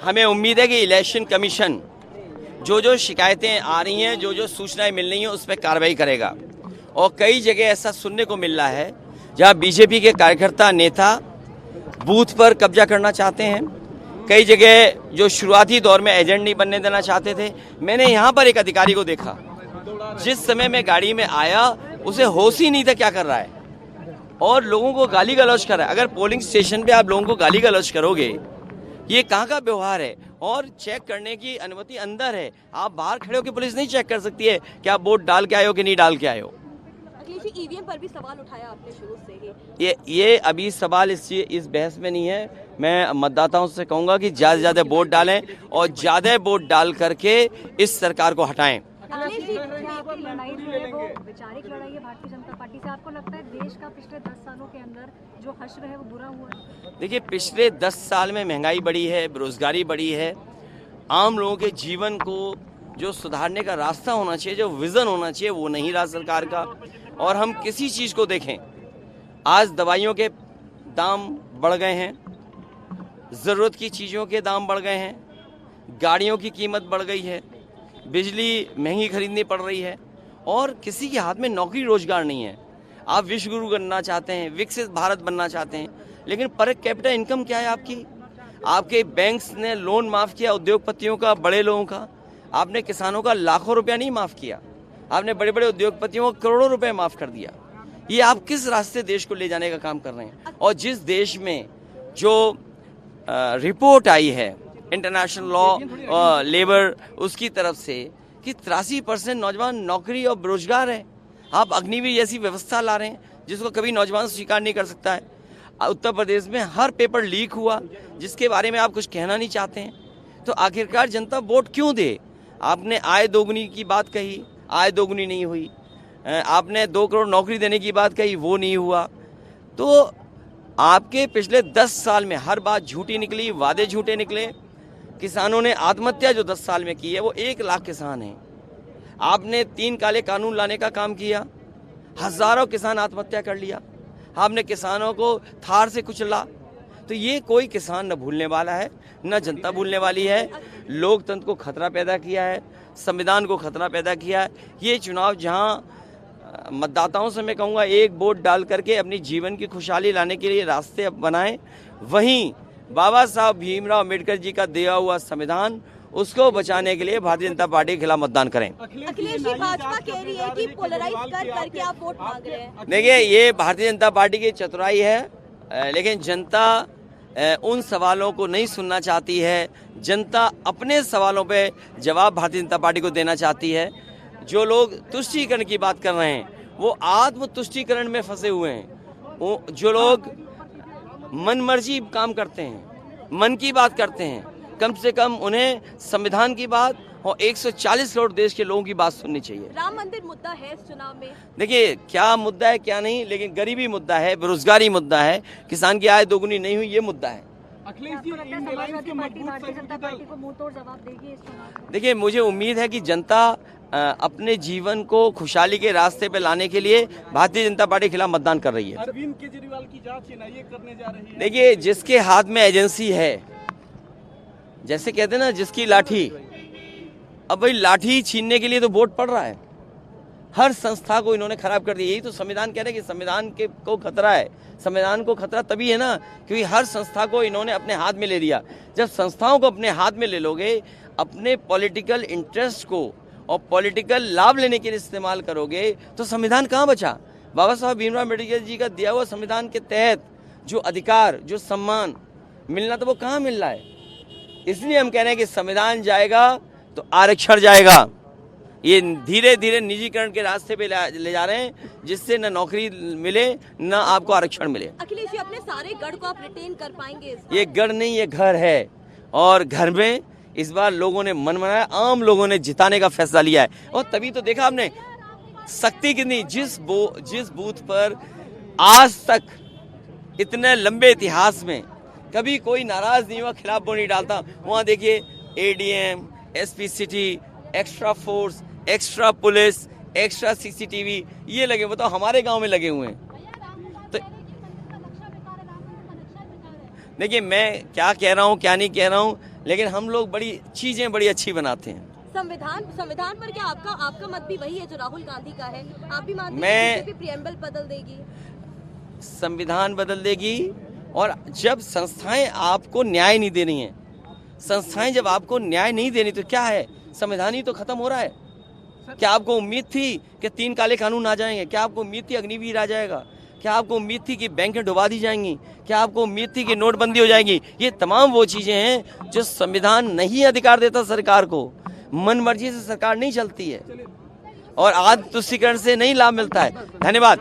हमें उम्मीद है कि इलेक्शन कमीशन जो शिकायतें आ रही हैं, जो सूचनाएं मिल रही हैं, उस पर कार्रवाई करेगा। और कई जगह ऐसा सुनने को मिल रहा है जहां बीजेपी के कार्यकर्ता नेता बूथ पर कब्जा करना चाहते हैं। कई जगह जो शुरुआती दौर में एजेंट नहीं बनने देना चाहते थे। मैंने यहाँ पर एक अधिकारी को देखा, जिस समय मैं गाड़ी में आया उसे होश ही नहीं था क्या कर रहा है, और लोगों को गाली गलौज कर रहा है। अगर पोलिंग स्टेशन पे आप लोगों को गाली गलौज करोगे, ये कहाँ का व्यवहार है? और चेक करने की अनुमति अंदर है, आप बाहर खड़े होकर पुलिस नहीं चेक कर सकती है कि आप वोट डाल के आए हो कि नहीं डाल के आए हो। ईवीएम पर भी सवाल उठाया आपने शुरू से ही। ये अभी सवाल इस बहस में नहीं है। मैं मतदाताओं से कहूंगा कि ज्यादा से ज्यादा वोट डालें और ज्यादा वोट डाल करके इस सरकार को हटाएं। लड़ाई जो है वो वैचारिक लड़ाई है भारतीय जनता पार्टी से। आपको लगता है देश का पिछले 10 सालों के अंदर जो हश्र है वो बुरा हुआ है? देखिए, पिछले 10 साल में महंगाई बढ़ी है, बेरोजगारी बढ़ी है। आम लोगों के जीवन को जो सुधारने का रास्ता होना चाहिए, जो विजन होना चाहिए, वो नहीं रहा सरकार का। और हम किसी चीज को देखें, आज दवाइयों के दाम बढ़ गए हैं, जरूरत की चीजों के दाम बढ़ गए हैं, गाड़ियों की कीमत बढ़ गई है, बिजली महंगी खरीदनी पड़ रही है, और किसी के हाथ में नौकरी रोजगार नहीं है। आप विश्व गुरु बनना चाहते हैं, विकसित भारत बनना चाहते हैं, लेकिन पर कैपिटा इनकम क्या है आपकी? आपके बैंक्स ने लोन माफ किया उद्योगपतियों का, बड़े लोगों का। आपने किसानों का लाखों रुपया नहीं माफ किया, आपने बड़े बड़े उद्योगपतियों को करोड़ों रुपए माफ कर दिया। ये आप किस रास्ते देश को ले जाने का काम कर रहे हैं? और जिस देश में जो रिपोर्ट आई है इंटरनेशनल लॉ लेबर उसकी तरफ से कि 83% नौजवान नौकरी और बेरोजगार है, आप अग्निवीर जैसी व्यवस्था ला रहे हैं जिसको कभी नौजवान स्वीकार नहीं कर सकता है। उत्तर प्रदेश में हर पेपर लीक हुआ जिसके बारे में आप कुछ कहना नहीं चाहते हैं, तो आखिरकार जनता वोट क्यों दे? आपने आय दोगुनी की बात कही, आय दोगुनी नहीं हुई। आपने 2 करोड़ नौकरी देने की बात कही, वो नहीं हुआ। तो आपके पिछले 10 साल में हर बात झूठी निकली, वादे झूठे निकले। किसानों ने आत्महत्या जो 10 साल में की है वो 1 लाख किसान हैं। आपने 3 काले कानून लाने का काम किया, हजारों किसान आत्महत्या कर लिया। आपने किसानों को थार से कुचला। तो ये कोई किसान न भूलने वाला है, न जनता भूलने वाली है। लोकतंत्र को खतरा पैदा किया है, संविधान को खतरा पैदा किया है। ये चुनाव जहां मतदाताओं से मैं कहूँगा एक वोट डाल करके अपनी जीवन की खुशहाली लाने के लिए रास्ते बनाएं, वहीं बाबा साहब भीमराव अम्बेडकर जी का दिया हुआ संविधान उसको बचाने के लिए भारतीय जनता पार्टी के खिलाफ मतदान करें। अखिलेश जी, भाजपा कह रही है कि पोलराइज कर करके आप वोट मांग रहे हैं। देखिए, ये भारतीय जनता पार्टी की चतुराई है, लेकिन जनता उन सवालों को नहीं सुनना चाहती है। जनता अपने सवालों पे जवाब भारतीय जनता पार्टी को देना चाहती है। जो लोग तुष्टीकरण की बात कर रहे हैं वो आत्म तुष्टीकरण में फंसे हुए हैं। जो लोग मनमर्जी काम करते हैं, मन की बात करते हैं, कम से कम उन्हें संविधान की बात और 140 करोड़ देश के लोगों की बात सुननी चाहिए। राम मंदिर मुद्दा है इस चुनाव में। देखिए, क्या मुद्दा है क्या नहीं, लेकिन गरीबी मुद्दा है, बेरोजगारी मुद्दा है, किसान की आय दोगुनी नहीं हुई, ये मुद्दा है। अखिलेश जी, समाजवादी पार्टी भारतीय जनता पार्टी को मुंहतोड़ जवाब देगी इस चुनाव में? देखिए, मुझे उम्मीद है कि जनता अपने जीवन को खुशहाली के रास्ते पे लाने के लिए भारतीय जनता पार्टी के खिलाफ मतदान कर रही है। अरविंद केजरीवाल की जांच एनआईए करने जा रही है। देखिए, जिसके हाथ में एजेंसी है, जैसे कहते हैं ना, जिसकी लाठी, अब भाई लाठी छीनने के लिए तो वोट पड़ रहा है। हर संस्था को इन्होंने खराब कर दिया। यही तो संविधान कह रहे हैं कि संविधान को खतरा है। संविधान को खतरा तभी है ना, क्योंकि हर संस्था को इन्होंने अपने हाथ में ले लिया। जब संस्थाओं को अपने हाथ में ले लोगे, अपने पॉलिटिकल इंटरेस्ट को और पॉलिटिकल लाभ लेने के लिए इस्तेमाल करोगे, तो संविधान कहाँ बचा? बाबा साहब भीमराव अम्बेडकर जी का दिया हुआ संविधान के तहत जो अधिकार, जो सम्मान मिलना, तो वो कहाँ मिल रहा है? इसलिए हम कह रहे हैं कि संविधान जाएगा तो आरक्षण जाएगा। ये धीरे धीरे निजीकरण के रास्ते पे ले जा रहे हैं, जिससे न नौकरी मिले न आपको आरक्षण मिले। अखिलेश जी, अपने सारे गढ़ को आप रिटेन कर पाएंगे? ये गढ़ नहीं, ये घर है, और घर में इस बार लोगों ने मन बनाया, आम लोगों ने जिताने का फैसला लिया है। और तभी तो देखा आपने शक्ति कितनी, जिस बूथ पर आज तक इतने लंबे इतिहास में कभी कोई नाराज नहीं हुआ, खिलाफ वोट नहीं डालता, वहां देखिए ADM, SP city, extra force, extra police, extra CCTV ये लगे। बताओ, हमारे गांव में लगे हुए हैं। तो देखिए, मैं क्या कह रहा हूं क्या नहीं कह रहा हूं, लेकिन हम लोग बड़ी चीज़ें बड़ी अच्छी बनाते हैं। संविधान पर क्या आपका मत भी वही है जो राहुल गांधी का है? आप भी मानते मैं- हैं कि बीजेपी प्रियम्बल बदल देगी? संविधान बदल देगी, और जब संस्थाएं आपको न्याय नहीं दे रही हैं, संस्थाएं जब आपको न्याय नहीं दे रही तो क्या है, संविधान ही तो खत्म हो रहा है। क्या आपको उम्मीद थी कि 3 काले कानून आ जाएंगे? क्या आपको उम्मीद थी अग्निवीर आ जाएगा? क्या आपको उम्मीद थी कि बैंकें डुबा दी जाएंगी? क्या आपको उम्मीद थी कि नोटबंदी हो जाएगी? ये तमाम वो चीजें हैं जो संविधान नहीं अधिकार देता सरकार को। मन मर्जी से सरकार नहीं चलती है और आत्म तुष्टीकरण से नहीं लाभ मिलता है। धन्यवाद।